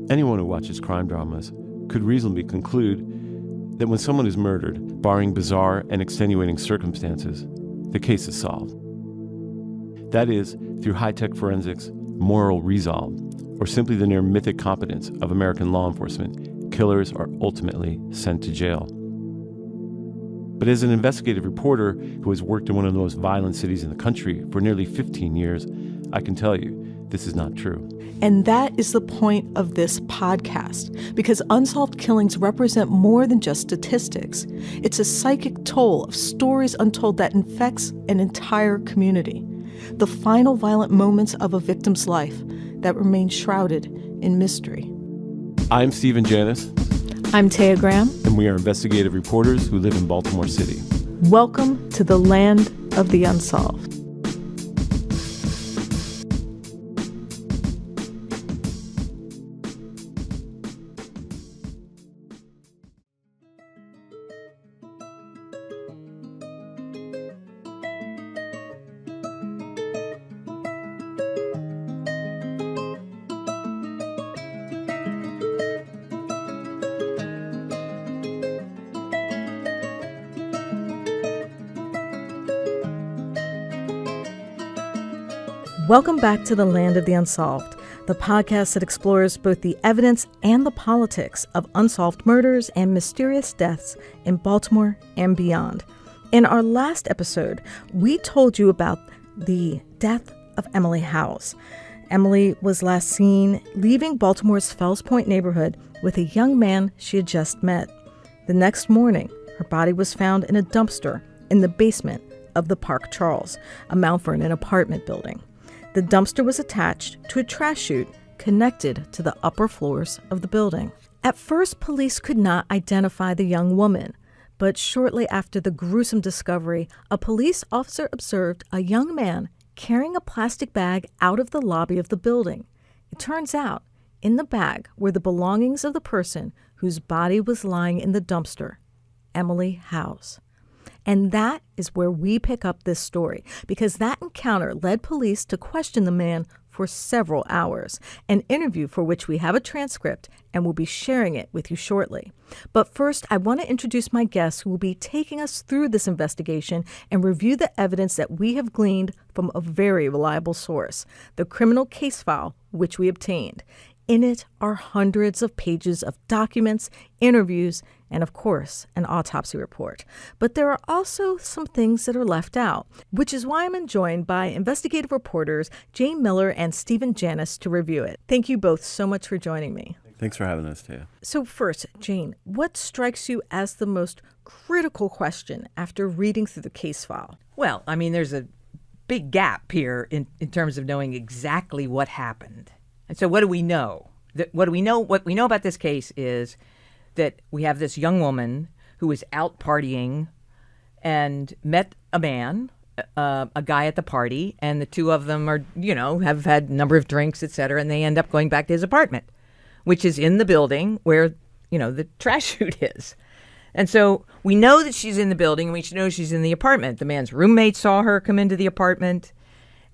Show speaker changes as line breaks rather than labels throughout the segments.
Anyone who watches crime dramas could reasonably conclude that when someone is murdered, barring bizarre and extenuating circumstances, the case is solved. That is, through high-tech forensics, moral resolve, or simply the near-mythic competence of American law enforcement, killers are ultimately sent to jail. But as an investigative reporter who has worked in one of the most violent cities in the country for nearly 15 years, I can tell you this is not true.
And that is the point of this podcast, because unsolved killings represent more than just statistics. It's a psychic toll of stories untold that infects an entire community. The final violent moments of a victim's life that remain shrouded in mystery.
I'm Stephen Janis.
I'm Taya Graham.
And we are investigative reporters who live in Baltimore City.
Welcome to the land of the unsolved. Welcome back to the Land of the Unsolved, the podcast that explores both the evidence and the politics of unsolved murders and mysterious deaths in Baltimore and beyond. In our last episode, we told you about the death of Emily Hauze. Emily was last seen leaving Baltimore's Fells Point neighborhood with a young man she had just met. The next morning, her body was found in a dumpster in the basement of the Park Charles, a Mount Vernon apartment building. The dumpster was attached to a trash chute connected to the upper floors of the building. At first, police could not identify the young woman, but shortly after the gruesome discovery, a police officer observed a young man carrying a plastic bag out of the lobby of the building. It turns out, in the bag were the belongings of the person whose body was lying in the dumpster, Emily Hauze. And that is where we pick up this story, because that encounter led police to question the man for several hours, an interview for which we have a transcript and will be sharing it with you shortly. But first, I want to introduce my guests who will be taking us through this investigation and review the evidence that we have gleaned from a very reliable source, the criminal case file which we obtained. In it are hundreds of pages of documents, interviews, and of course, an autopsy report. But there are also some things that are left out, which is why I'm joined by investigative reporters Jayne Miller and Stephen Janis to review it. Thank you both so much for joining me.
Thanks for having us, Taya.
So first, Jayne, what strikes you as the most critical question after reading through the case file?
Well, I mean, there's a big gap here in terms of knowing exactly what happened. And so what do we know? What we know about this case is that we have this young woman who was out partying and met a man, a guy at the party, and the two of them are, have had a number of drinks, et cetera, and they end up going back to his apartment, which is in the building where, the trash chute is. And so we know that she's in the building, and we know she's in the apartment. The man's roommate saw her come into the apartment.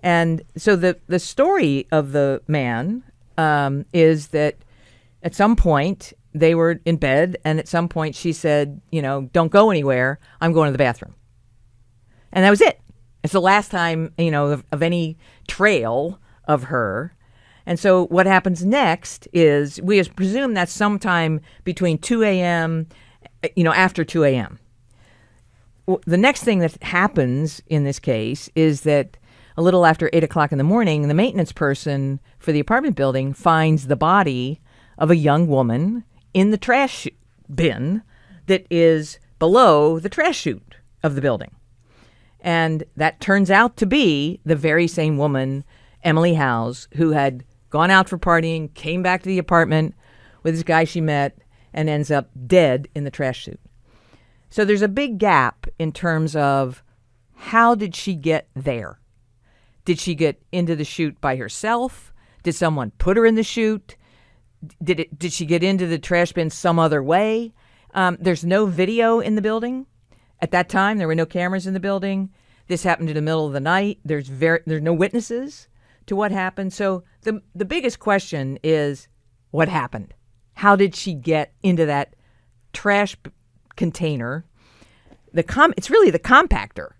And so the story of the man is that at some point they were in bed, and at some point she said, don't go anywhere. I'm going to the bathroom. And that was it. It's the last time, of any trail of her. And so what happens next is we presume that's sometime between 2 a.m., after 2 a.m. The next thing that happens in this case is that a little after 8 o'clock in the morning, the maintenance person for the apartment building finds the body of a young woman in the trash bin that is below the trash chute of the building. And that turns out to be the very same woman, Emily Hauze, who had gone out for partying, came back to the apartment with this guy she met, and ends up dead in the trash chute. So there's a big gap in terms of how did she get there? Did she get into the chute by herself? Did someone put her in the chute? Did she get into the trash bin some other way? There's no video in the building. At that time, there were no cameras in the building. This happened in the middle of the night. There's no witnesses to what happened. So the biggest question is, what happened. How did she get into that trash container? It's really the compactor.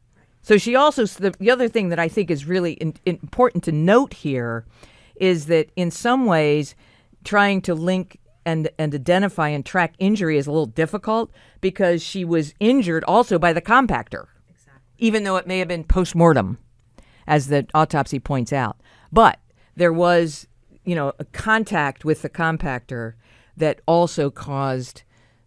So she also, the other thing that I think is really important to note here is that in some ways, trying to link and identify and track injury is a little difficult because she was injured also by the compactor, even though it may have been post-mortem, as the autopsy points out. But there was, a contact with the compactor that also caused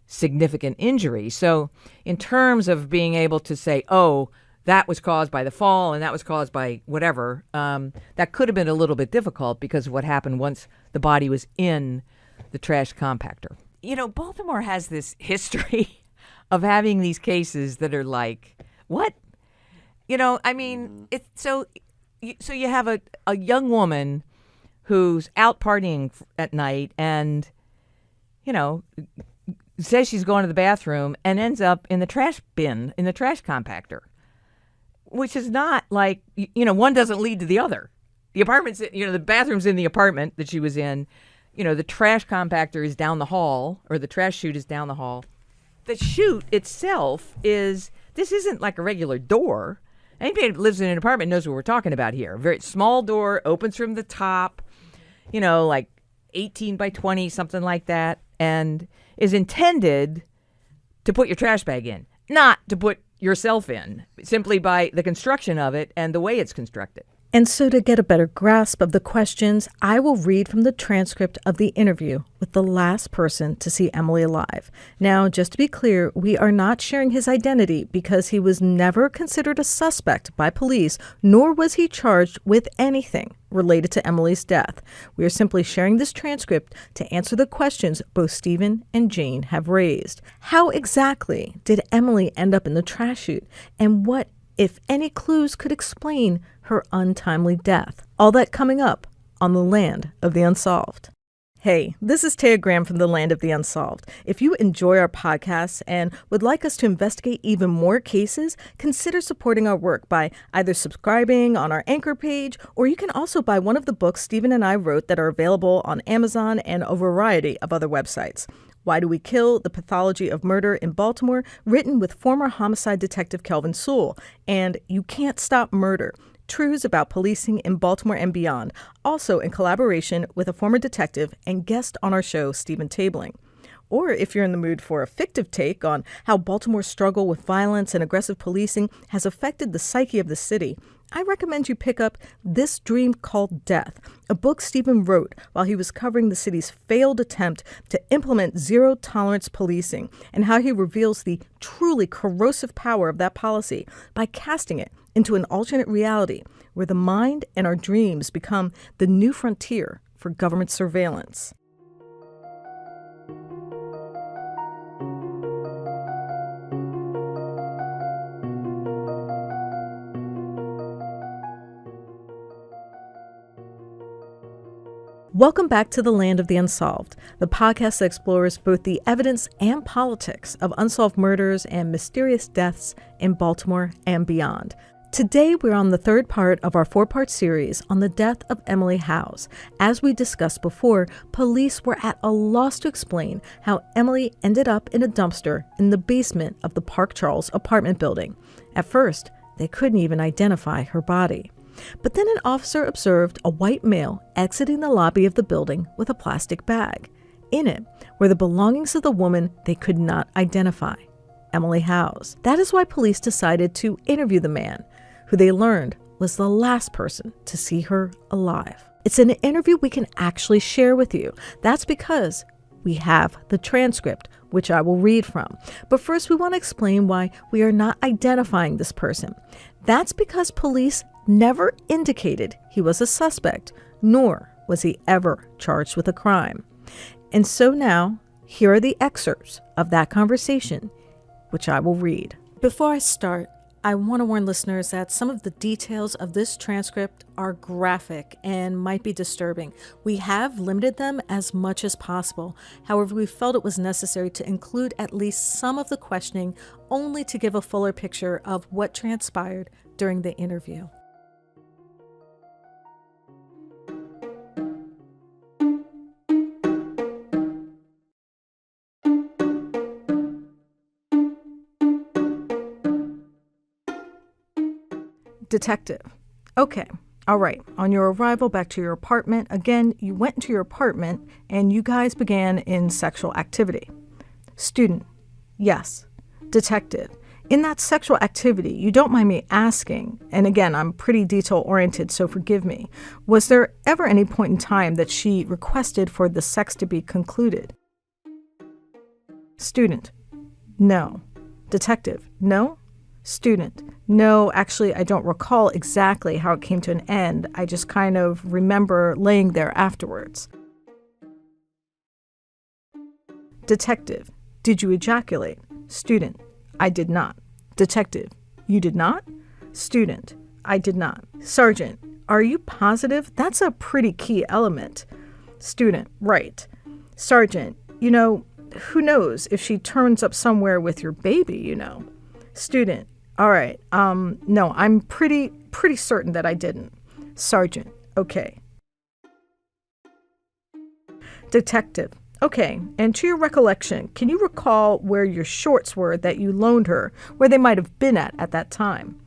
significant injury. So in terms of being able to say, oh, that was caused by the fall and that was caused by whatever, that could have been a little bit difficult because of what happened once the body was in the trash compactor. Baltimore has this history of having these cases that are like, what? It's so you have a young woman who's out partying at night and, says she's going to the bathroom and ends up in the trash bin, in the trash compactor, which is not like, one doesn't lead to the other. The apartment's, the bathroom's in the apartment that she was in. The trash compactor is down the hall, or the trash chute is down the hall. The chute itself this isn't like a regular door. Anybody that lives in an apartment knows what we're talking about here. Very small door, opens from the top, like 18 by 20, something like that, and is intended to put your trash bag in, not to put yourself in, simply by the construction of it and the way it's constructed.
And so to get a better grasp of the questions, I will read from the transcript of the interview with the last person to see Emily alive. Now, just to be clear, we are not sharing his identity because he was never considered a suspect by police, nor was he charged with anything related to Emily's death. We are simply sharing this transcript to answer the questions both Stephen and Jayne have raised. How exactly did Emily end up in the trash chute? And what, if any, clues could explain her untimely death? All that coming up on the Land of the Unsolved. Hey, this is Taya Graham from the Land of the Unsolved. If you enjoy our podcasts and would like us to investigate even more cases, consider supporting our work by either subscribing on our Anchor page, or you can also buy one of the books Stephen and I wrote that are available on Amazon and a variety of other websites. Why Do We Kill? The Pathology of Murder in Baltimore, written with former homicide detective Kelvin Sewell, and You Can't Stop Murder, Truths About Policing in Baltimore and Beyond, also in collaboration with a former detective and guest on our show, Stephen Tabling. Or if you're in the mood for a fictive take on how Baltimore's struggle with violence and aggressive policing has affected the psyche of the city, I recommend you pick up This Dream Called Death, a book Stephen wrote while he was covering the city's failed attempt to implement zero-tolerance policing and how he reveals the truly corrosive power of that policy by casting it into an alternate reality where the mind and our dreams become the new frontier for government surveillance. Welcome back to the Land of the Unsolved, the podcast that explores both the evidence and politics of unsolved murders and mysterious deaths in Baltimore and beyond. Today, we're on the third part of our four-part series on the death of Emily Hauze. As we discussed before, police were at a loss to explain how Emily ended up in a dumpster in the basement of the Park Charles apartment building. At first, they couldn't even identify her body. But then an officer observed a white male exiting the lobby of the building with a plastic bag. In it were the belongings of the woman they could not identify, Emily Hauze. That is why police decided to interview the man, who they learned was the last person to see her alive. It's an interview we can actually share with you. That's because we have the transcript, which I will read from. But first, we want to explain why we are not identifying this person. That's because police never indicated he was a suspect, nor was he ever charged with a crime. And so now, here are the excerpts of that conversation, which I will read. Before I start, I want to warn listeners that some of the details of this transcript are graphic and might be disturbing. We have limited them as much as possible. However, we felt it was necessary to include at least some of the questioning only to give a fuller picture of what transpired during the interview. Detective. Okay. All right. On your arrival back to your apartment, again, you went into your apartment and you guys began in sexual activity. Student. Yes. Detective. In that sexual activity, you don't mind me asking, and again, I'm pretty detail-oriented, so forgive me, was there ever any point in time that she requested for the sex to be concluded? Student. No. Detective. No. Student. No, actually, I don't recall exactly how it came to an end. I just kind of remember laying there afterwards. Detective. Did you ejaculate? Student. I did not. Detective. You did not? Student. I did not. Sergeant. Are you positive? That's a pretty key element. Student. Right. Sergeant. Who knows if she turns up somewhere with your baby, Student. All right. No, I'm pretty certain that I didn't. Sergeant. Okay. Detective. Okay, and to your recollection, can you recall where your shorts were that you loaned her, where they might have been at that time?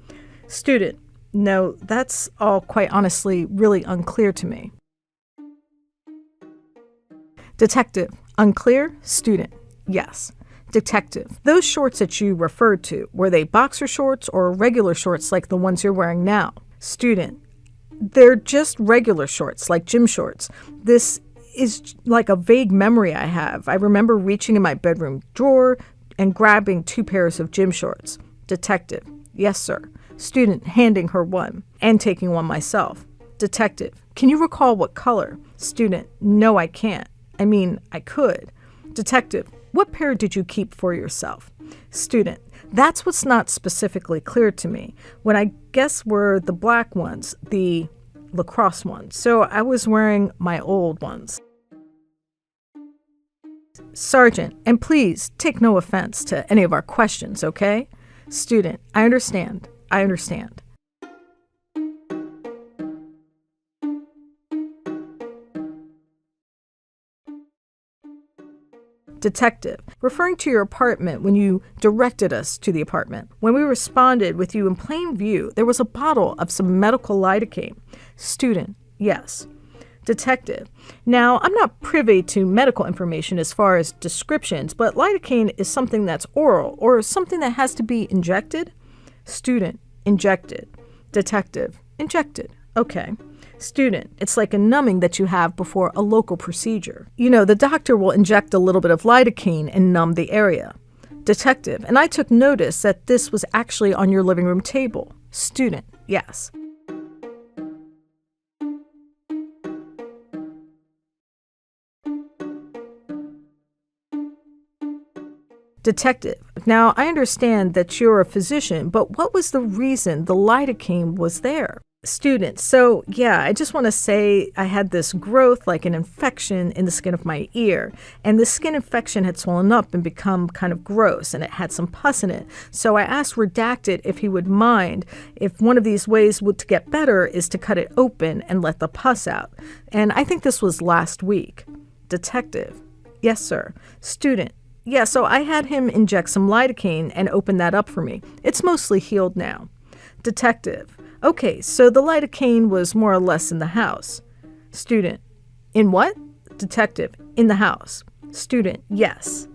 Student. No, that's all quite honestly really unclear to me. Detective. Unclear? Student. Yes. Detective. Those shorts that you referred to, were they boxer shorts or regular shorts like the ones you're wearing now? Student. They're just regular shorts, like gym shorts. This is like a vague memory I have. I remember reaching in my bedroom drawer and grabbing 2 pairs of gym shorts. Detective. Yes, sir. Student, handing her one and taking one myself. Detective. Can you recall what color? Student. No, I can't. I mean, I could. Detective. What pair did you keep for yourself? Student. That's what's not specifically clear to me. What I guess were the black ones, the lacrosse ones. So I was wearing my old ones. Sergeant, and please take no offense to any of our questions, okay? Student, I understand. Detective, referring to your apartment when you directed us to the apartment. When we responded with you in plain view, there was a bottle of some medical lidocaine. Student, yes. Detective, now I'm not privy to medical information as far as descriptions, but lidocaine is something that's oral or something that has to be injected? Student, injected. Detective, injected. Okay. Student, it's like a numbing that you have before a local procedure. The doctor will inject a little bit of lidocaine and numb the area. Detective, and I took notice that this was actually on your living room table. Student, yes. Detective, now I understand that you're a physician, but what was the reason the lidocaine was there? Student, so yeah, I just want to say I had this growth, like an infection in the skin of my ear, and the skin infection had swollen up and become kind of gross, and it had some pus in it. So I asked Redacted if he would mind if one of these ways to get better is to cut it open and let the pus out. And I think this was last week. Detective, yes, sir. Student, yeah, so I had him inject some lidocaine and open that up for me. It's mostly healed now. Detective, okay, so the lidocaine was more or less in the house. Student, in what? Detective, in the house. Student, yes.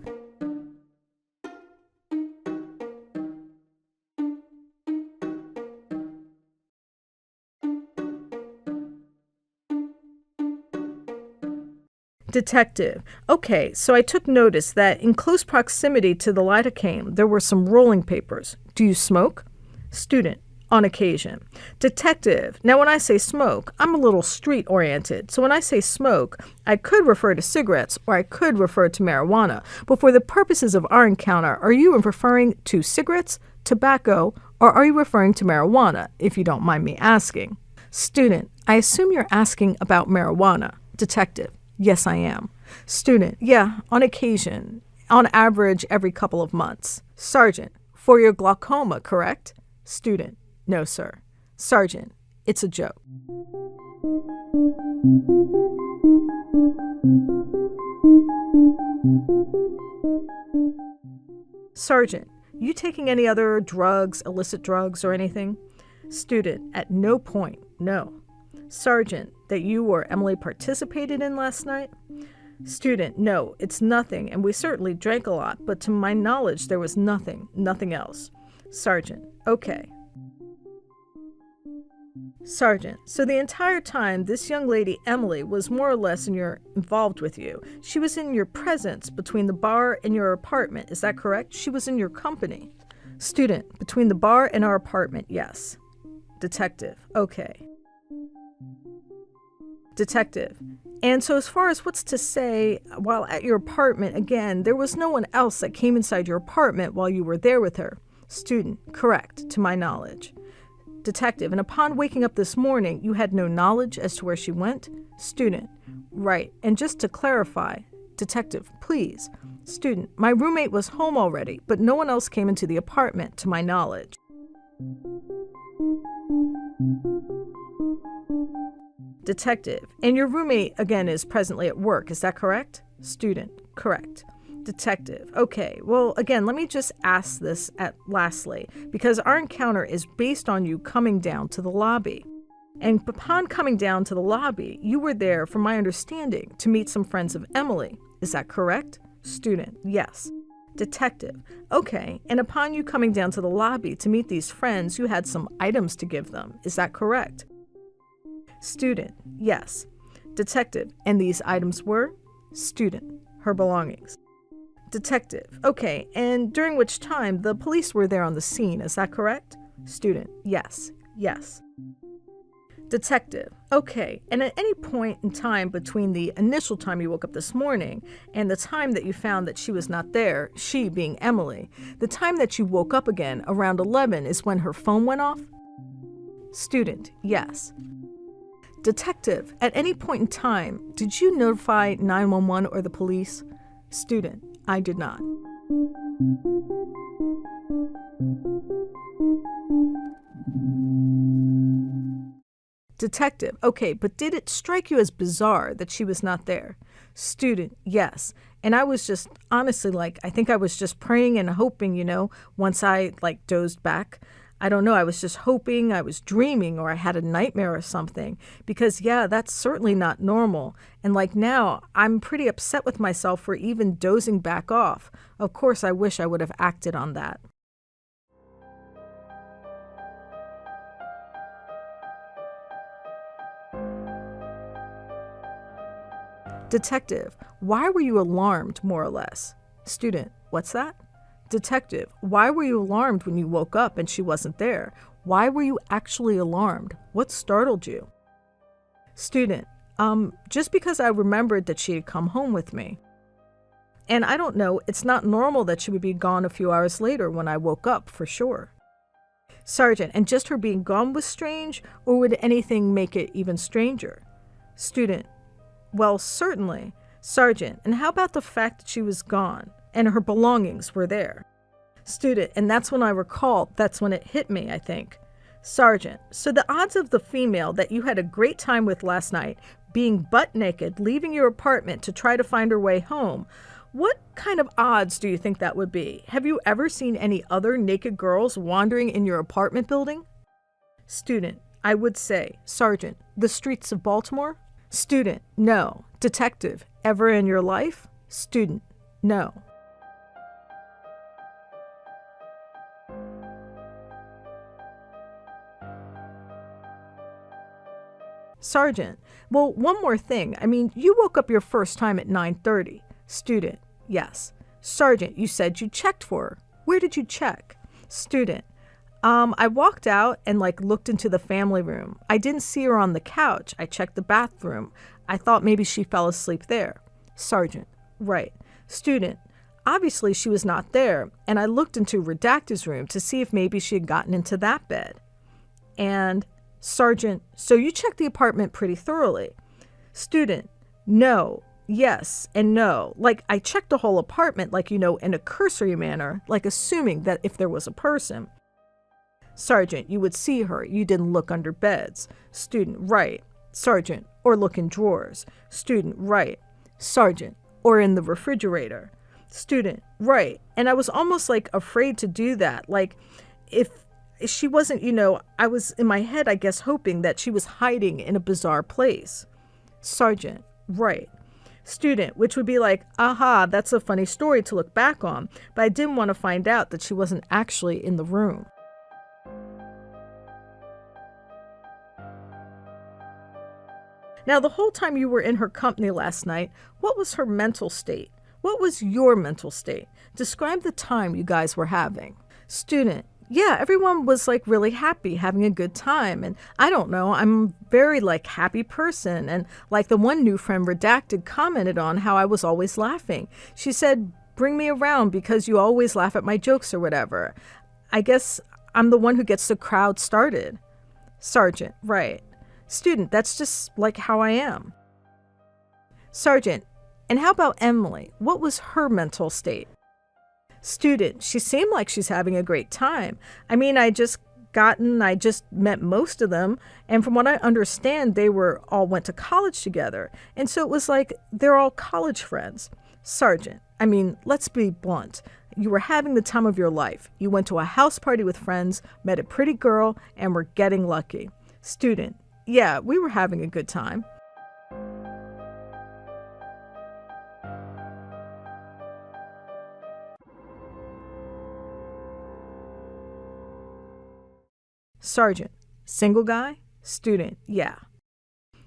Detective, okay, so I took notice that in close proximity to the lidocaine, there were some rolling papers. Do you smoke? Student, on occasion. Detective, now when I say smoke, I'm a little street-oriented. So when I say smoke, I could refer to cigarettes or I could refer to marijuana. But for the purposes of our encounter, are you referring to cigarettes, tobacco, or are you referring to marijuana, if you don't mind me asking? Student, I assume you're asking about marijuana. Detective, yes, I am. Student, yeah, on occasion. On average, every couple of months. Sergeant, for your glaucoma, correct? Student, no, sir. Sergeant, it's a joke. Sergeant, you taking any other drugs, illicit drugs or anything? Student, at no point, no. Sergeant, that you or Emily participated in last night? Student, no, it's nothing, and we certainly drank a lot, but to my knowledge there was nothing else. Sergeant, okay. Sergeant, so the entire time this young lady Emily was more or less involved with you. She was in your presence between the bar and your apartment, is that correct? She was in your company. Student, between the bar and our apartment, yes. Detective, okay. Detective, and so as far as what's to say, while at your apartment, again, there was no one else that came inside your apartment while you were there with her. Student, correct, to my knowledge. Detective, and upon waking up this morning, you had no knowledge as to where she went? Student, right, and just to clarify, Detective, please. Student, my roommate was home already, but no one else came into the apartment, to my knowledge. Detective, and your roommate, again, is presently at work, is that correct? Student, correct. Detective, okay, well, again, let me just ask this lastly, because our encounter is based on you coming down to the lobby. And upon coming down to the lobby, you were there, from my understanding, to meet some friends of Emily, is that correct? Student, yes. Detective, okay, and upon you coming down to the lobby to meet these friends, you had some items to give them, is that correct? Student, yes. Detective, and these items were? Student, her belongings. Detective, okay, and during which time the police were there on the scene, is that correct? Student, yes. Detective, okay, and at any point in time between the initial time you woke up this morning and the time that you found that she was not there, she being Emily, the time that you woke up again, around 11, is when her phone went off? Student, yes. Detective, at any point in time, did you notify 911 or the police? Student, I did not. Detective, okay, but did it strike you as bizarre that she was not there? Student, yes. And I was just, honestly, I think I was just praying and hoping, once I, dozed back. I don't know, I was just hoping, I was dreaming, or I had a nightmare or something. Because, yeah, that's certainly not normal. And now, I'm pretty upset with myself for even dozing back off. Of course, I wish I would have acted on that. Detective, why were you alarmed, more or less? Student, what's that? Detective, why were you alarmed when you woke up and she wasn't there? Why were you actually alarmed? What startled you? Student, just because I remembered that she had come home with me. And I don't know, it's not normal that she would be gone a few hours later when I woke up, for sure. Sergeant, and just her being gone was strange, or would anything make it even stranger? Student, well, certainly. Sergeant, and how about the fact that she was gone and her belongings were there? Student, and that's when I recalled, that's when it hit me, I think. Sergeant, so the odds of the female that you had a great time with last night being butt naked, leaving your apartment to try to find her way home, what kind of odds do you think that would be? Have you ever seen any other naked girls wandering in your apartment building? Student, I would say. Sergeant, the streets of Baltimore? Student, no. Detective, ever in your life? Student, no. Sergeant, well, one more thing. You woke up your first time at 9:30. Student, yes. Sergeant, you said you checked for her. Where did you check? Student, I walked out and looked into the family room. I didn't see her on the couch. I checked the bathroom. I thought maybe she fell asleep there. Sergeant, right. Student, obviously she was not there, and I looked into Redacted's room to see if maybe she had gotten into that bed. And Sergeant, so you checked the apartment pretty thoroughly. Student, no, yes, and no. I checked the whole apartment, in a cursory manner, assuming that if there was a person. Sergeant, you would see her. You didn't look under beds. Student, right. Sergeant, or look in drawers. Student, right. Sergeant, or in the refrigerator. Student, right. And I was almost afraid to do that. If she wasn't, I was in my head, I guess, hoping that she was hiding in a bizarre place. Sergeant, right. Student, which would be like, aha, that's a funny story to look back on, but I didn't want to find out that she wasn't actually in the room. Now, the whole time you were in her company last night, what was her mental state? What was your mental state? Describe the time you guys were having. Student, yeah, everyone was like really happy, having a good time. And I don't know, I'm a very like happy person. And like the one new friend Redacted commented on how I was always laughing. She said, bring me around because you always laugh at my jokes or whatever. I guess I'm the one who gets the crowd started. Sergeant, right. Student, that's just like how I am. Sergeant, and how about Emily? What was her mental state? Student, she seemed like she's having a great time. I mean, I just met most of them. And from what I understand, they all went to college together. And so it was like, they're all college friends. Sergeant, I mean, let's be blunt. You were having the time of your life. You went to a house party with friends, met a pretty girl, and were getting lucky. Student, yeah, we were having a good time. Sergeant, single guy? Student, yeah.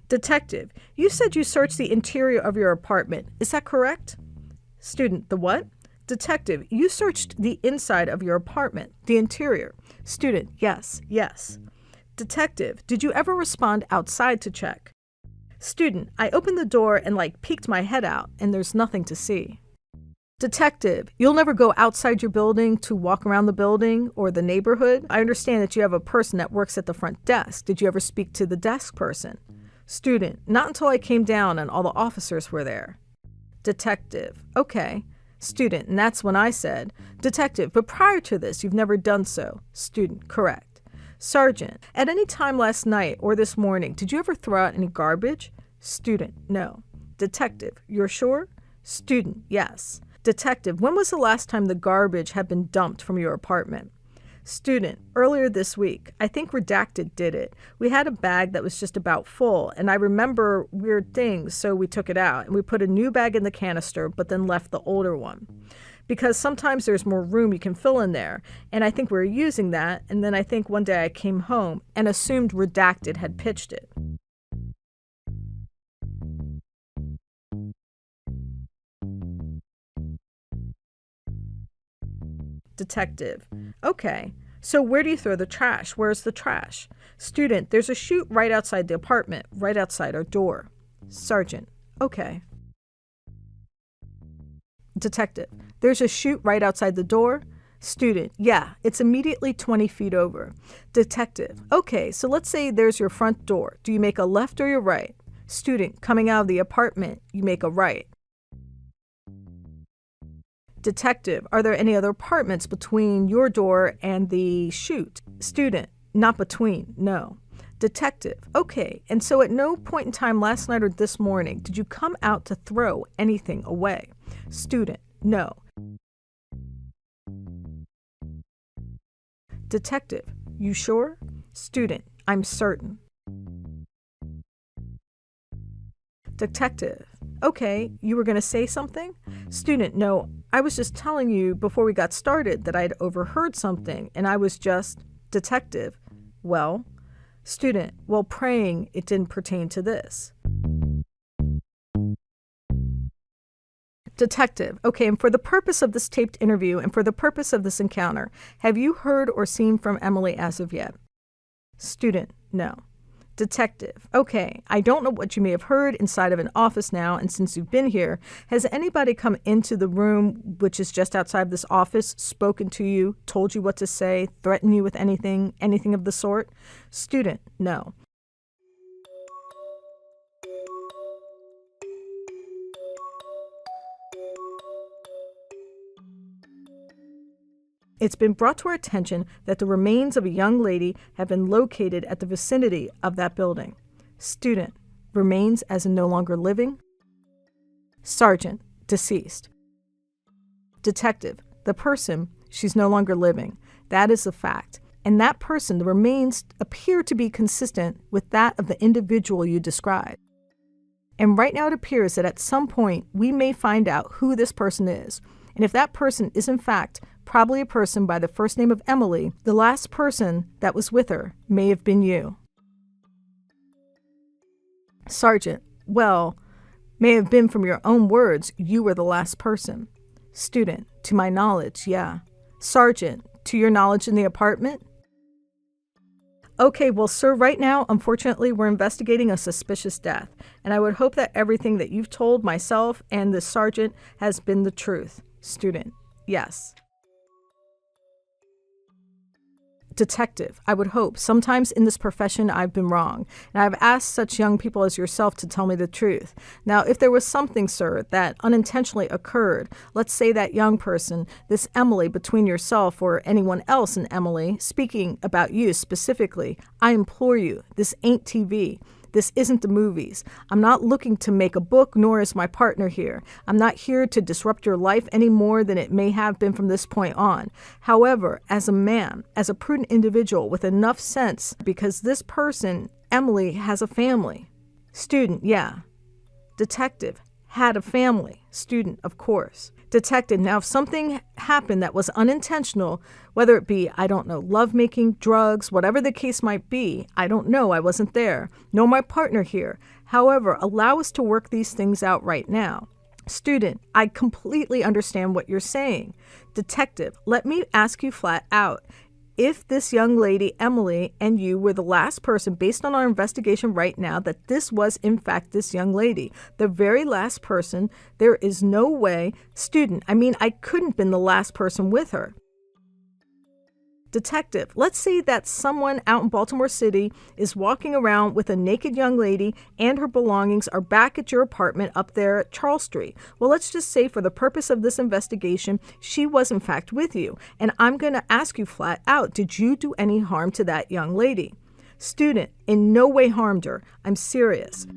Detective, you said you searched the interior of your apartment. Is that correct? Student, the what? Detective, you searched the inside of your apartment, the interior. Student, yes. Detective, did you ever respond outside to check? Student, I opened the door and peeked my head out, and there's nothing to see. Detective, you'll never go outside your building to walk around the building or the neighborhood? I understand that you have a person that works at the front desk. Did you ever speak to the desk person? Student, not until I came down and all the officers were there. Detective, okay. Student, and that's when I said, Detective, but prior to this, you've never done so. Student, correct. Sergeant, at any time last night or this morning, did you ever throw out any garbage? Student, no. Detective, you're sure? Student, yes. Detective, when was the last time the garbage had been dumped from your apartment? Student, earlier this week. I think Redacted did it. We had a bag that was just about full, and I remember weird things, so we took it out, and we put a new bag in the canister, but then left the older one. Because sometimes there's more room you can fill in there, and I think we were using that, and then I think one day I came home and assumed Redacted had pitched it. Detective, okay, so where do you throw the trash? Where's the trash? Student, there's a chute right outside the apartment, right outside our door. Sergeant, okay. Detective, there's a chute right outside the door? Student, yeah, it's immediately 20 feet over. Detective, okay, so let's say there's your front door. Do you make a left or your right? Student, coming out of the apartment, you make a right. Detective, are there any other apartments between your door and the chute? Student, not between, no. Detective, okay, and so at no point in time last night or this morning did you come out to throw anything away? Student, no. Detective, you sure? Student, I'm certain. Detective, okay, you were going to say something? Student, no, I was just telling you before we got started that I'd overheard something, and I was just... Detective, well... Student, well, praying it didn't pertain to this. Detective, okay, and for the purpose of this taped interview and for the purpose of this encounter, have you heard or seen from Emily as of yet? Student, no. Detective, okay, I don't know what you may have heard inside of an office now, and since you've been here, has anybody come into the room, which is just outside this office, spoken to you, told you what to say, threatened you with anything of the sort? Student, no. It's been brought to our attention that the remains of a young lady have been located at the vicinity of that building. Student, remains as in no longer living? Sergeant, deceased. Detective, the person, she's no longer living. That is a fact. and that person, the remains appear to be consistent with that of the individual you described. And right now it appears that at some point we may find out who this person is. And if that person is in fact probably a person by the first name of Emily, the last person that was with her may have been you. Sergeant, well, may have been from your own words, you were the last person. Student, to my knowledge, yeah. Sergeant, to your knowledge in the apartment? Okay, well, sir, right now, unfortunately, we're investigating a suspicious death, and I would hope that everything that you've told myself and the sergeant has been the truth. Student, yes. Detective, I would hope. Sometimes in this profession I've been wrong, and I've asked such young people as yourself to tell me the truth. Now, if there was something, sir, that unintentionally occurred, let's say that young person, this Emily, between yourself or anyone else and Emily, speaking about you specifically, I implore you, this ain't TV. This isn't the movies. I'm not looking to make a book, nor is my partner here. I'm not here to disrupt your life any more than it may have been from this point on. However, as a man, as a prudent individual with enough sense, because this person, Emily, has a family. Student, yeah. Detective, had a family. Student, of course. Detective, now if something happened that was unintentional, whether it be, I don't know, lovemaking, drugs, whatever the case might be, I don't know, I wasn't there, nor my partner here. However, allow us to work these things out right now. Student, I completely understand what you're saying. Detective, let me ask you flat out. If this young lady, Emily, and you were the last person, based on our investigation right now, that this was in fact this young lady, the very last person, there is no way. Student, I couldn't have been the last person with her. Detective, let's say that someone out in Baltimore City is walking around with a naked young lady and her belongings are back at your apartment up there at Charles Street. Well, let's just say for the purpose of this investigation, she was in fact with you. And I'm going to ask you flat out, did you do any harm to that young lady? Student, in no way harmed her. I'm serious.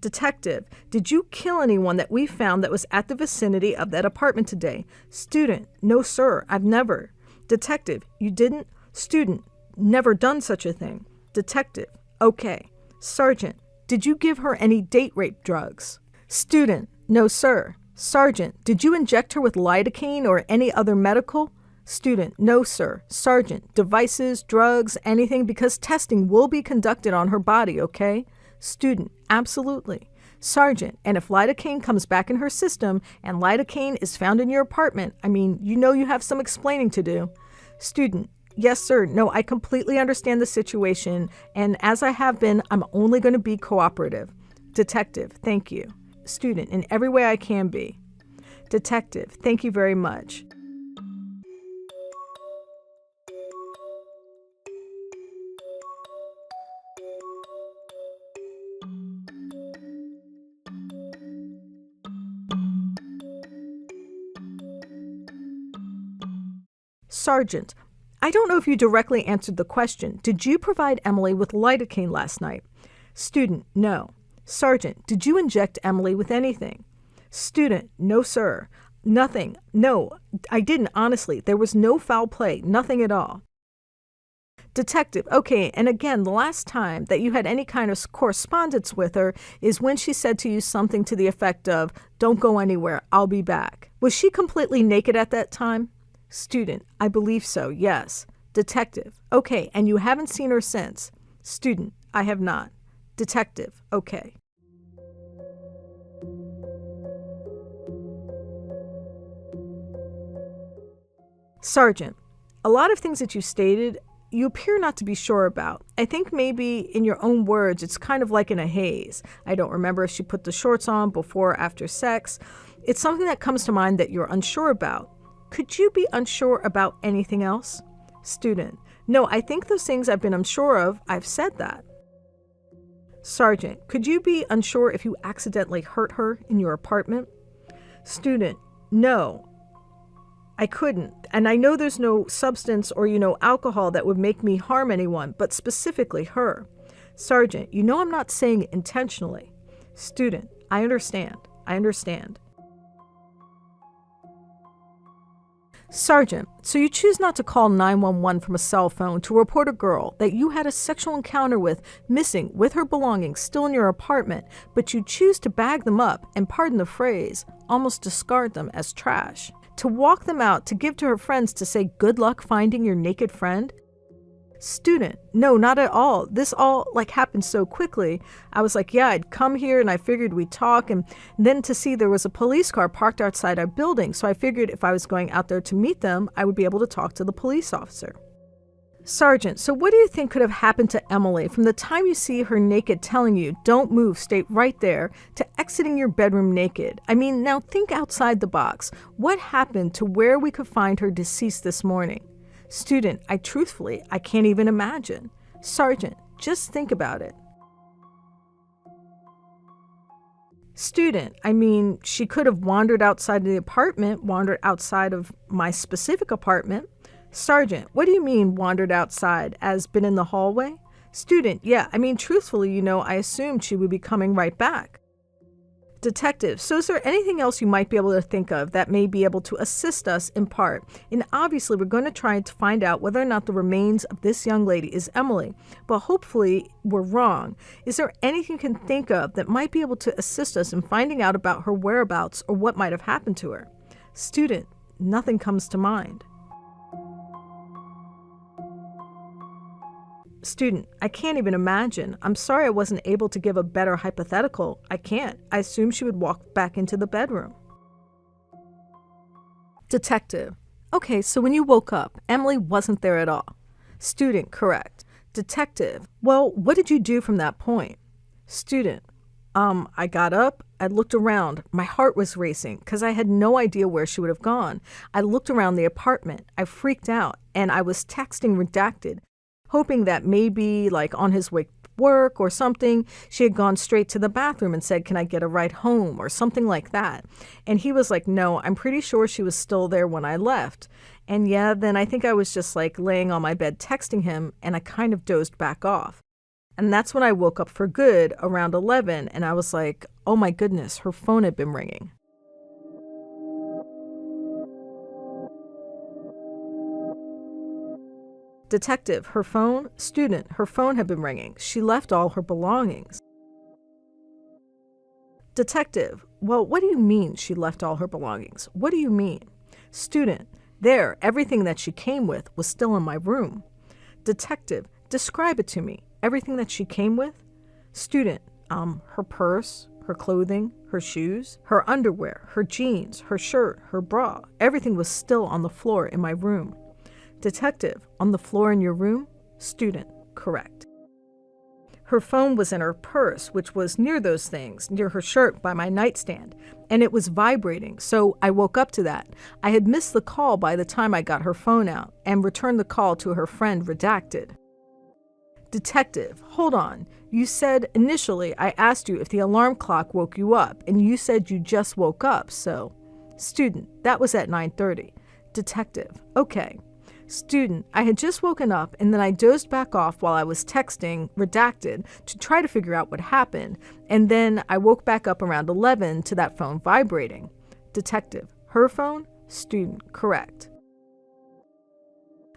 Detective, did you kill anyone that we found that was at the vicinity of that apartment today? Student, no sir, I've never. Detective, you didn't? Student, never done such a thing. Detective, okay. Sergeant, did you give her any date rape drugs? Student, no sir. Sergeant, did you inject her with lidocaine or any other medical? Student, no sir. Sergeant, devices, drugs, anything, because testing will be conducted on her body, okay? Student, absolutely. Sergeant, and if lidocaine comes back in her system and lidocaine is found in your apartment, you have some explaining to do. Student, yes, sir. No, I completely understand the situation, and as I have been, I'm only going to be cooperative. Detective, thank you. Student, in every way I can be. Detective, thank you very much. Sergeant, I don't know if you directly answered the question. Did you provide Emily with lidocaine last night? Student, no. Sergeant, did you inject Emily with anything? Student, no, sir. Nothing. No, I didn't, honestly. There was no foul play, nothing at all. Detective, okay, and again, the last time that you had any kind of correspondence with her is when she said to you something to the effect of, don't go anywhere, I'll be back. Was she completely naked at that time? Student, I believe so, yes. Detective, okay, and you haven't seen her since? Student, I have not. Detective, okay. Sergeant, a lot of things that you stated, you appear not to be sure about. I think maybe in your own words, it's kind of like in a haze. I don't remember if she put the shorts on before or after sex. It's something that comes to mind that you're unsure about. Could you be unsure about anything else? Student, no, I think those things I've been unsure of, I've said that. Sergeant, could you be unsure if you accidentally hurt her in your apartment? Student, no, I couldn't. And I know there's no substance or, alcohol that would make me harm anyone, but specifically her. Sergeant, I'm not saying it intentionally. Student, I understand. Sergeant, so you choose not to call 911 from a cell phone to report a girl that you had a sexual encounter with missing with her belongings still in your apartment, but you choose to bag them up and, pardon the phrase, almost discard them as trash. To walk them out to give to her friends to say good luck finding your naked friend? Student, no, not at all. This all happened so quickly. I was like, yeah, I'd come here and I figured we'd talk, and then to see there was a police car parked outside our building, so I figured if I was going out there to meet them, I would be able to talk to the police officer. Sergeant, so what do you think could have happened to Emily from the time you see her naked telling you, don't move, stay right there, to exiting your bedroom naked? I mean, now think outside the box. What happened to where we could find her deceased this morning? Student, I can't even imagine. Sergeant, just think about it. Student, I mean, she could have wandered outside of the apartment, wandered outside of my specific apartment. Sergeant, what do you mean wandered outside, as been in the hallway? Student, yeah, I mean, truthfully, I assumed she would be coming right back. Detective, so is there anything else you might be able to think of that may be able to assist us in part? And obviously, we're going to try to find out whether or not the remains of this young lady is Emily, but hopefully we're wrong. Is there anything you can think of that might be able to assist us in finding out about her whereabouts or what might have happened to her? Student, nothing comes to mind. Student, I can't even imagine. I'm sorry I wasn't able to give a better hypothetical. I can't. I assumed she would walk back into the bedroom. Detective, okay, so when you woke up, Emily wasn't there at all. Student, correct. Detective, well, what did you do from that point? Student, I got up, I looked around. My heart was racing because I had no idea where she would have gone. I looked around the apartment. I freaked out, and I was texting redacted, hoping that maybe, on his way to work or something, she had gone straight to the bathroom and said, can I get a ride home, or something like that. And he was like, no, I'm pretty sure she was still there when I left. And yeah, then I think I was just laying on my bed texting him, and I kind of dozed back off. And that's when I woke up for good around 11, and I was like, oh my goodness, her phone had been ringing. Detective, her phone? Student, her phone had been ringing. She left all her belongings. Detective, well, what do you mean she left all her belongings? What do you mean? Student, there, everything that she came with was still in my room. Detective, describe it to me. Everything that she came with? Student, her purse, her clothing, her shoes, her underwear, her jeans, her shirt, her bra. Everything was still on the floor in my room. Detective, on the floor in your room? Student, correct. Her phone was in her purse, which was near those things, near her shirt by my nightstand, and it was vibrating, so I woke up to that. I had missed the call by the time I got her phone out and returned the call to her friend redacted. Detective, hold on. You said initially I asked you if the alarm clock woke you up, and you said you just woke up, so. Student, that was at 9:30. Detective, okay. Student, I had just woken up and then I dozed back off while I was texting redacted to try to figure out what happened, and then I woke back up around 11 to that phone vibrating. Detective, her phone? Student, correct.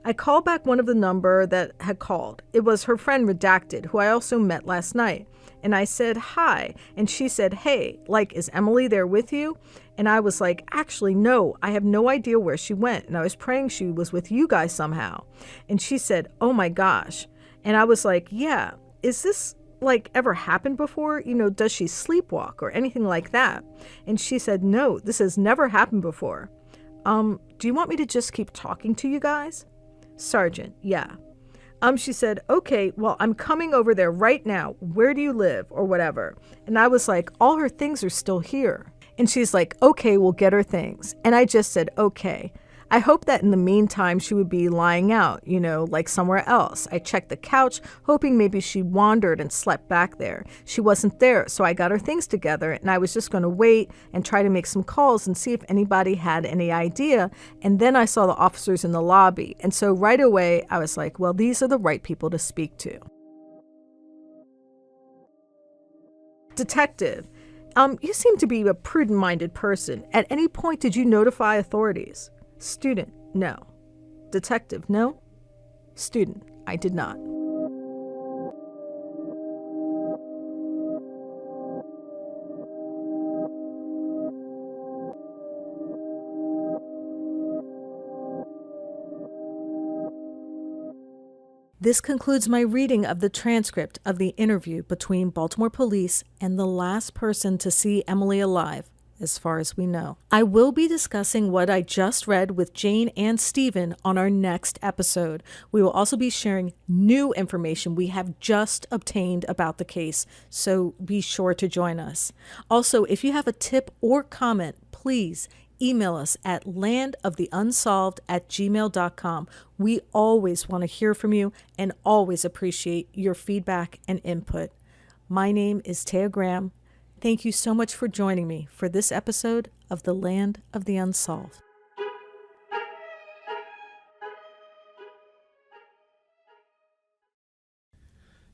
I called back one of the number that had called. It was her friend redacted, who I also met last night. And I said, hi. And she said, hey, is Emily there with you? And I was like, actually, no, I have no idea where she went. And I was praying she was with you guys somehow. And she said, oh my gosh. And I was like, yeah, is this ever happened before? Does she sleepwalk or anything like that? And she said, no, this has never happened before. Do you want me to just keep talking to you guys? Sergeant, yeah. She said, okay, well, I'm coming over there right now. Where do you live? Or whatever. And I was like, all her things are still here. And she's like, okay, we'll get her things. And I just said, okay. I hope that in the meantime she would be lying out, somewhere else. I checked the couch, hoping maybe she wandered and slept back there. She wasn't there, so I got her things together, and I was just going to wait and try to make some calls and see if anybody had any idea. And then I saw the officers in the lobby. And so right away, I was like, well, these are the right people to speak to. Detective, You seem to be a prudent-minded person. At any point, did you notify authorities? Student, no. Detective, no. Student, I did not. This concludes my reading of the transcript of the interview between Baltimore police and the last person to see Emily alive, as far as we know. I will be discussing what I just read with Jayne and Stephen on our next episode. We will also be sharing new information we have just obtained about the case, so be sure to join us. Also, if you have a tip or comment, please email us at landoftheunsolved@gmail.com. We always want to hear from you and always appreciate your feedback and input. My name is Taya Graham. Thank you so much for joining me for this episode of The Land of the Unsolved.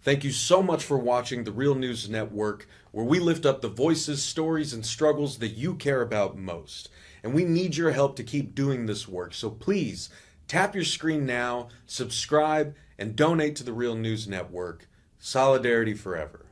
Thank you so much for watching the Real News Network, where we lift up the voices, stories, and struggles that you care about most. And we need your help to keep doing this work, so please tap your screen now, subscribe, and donate to the Real News Network. Solidarity forever.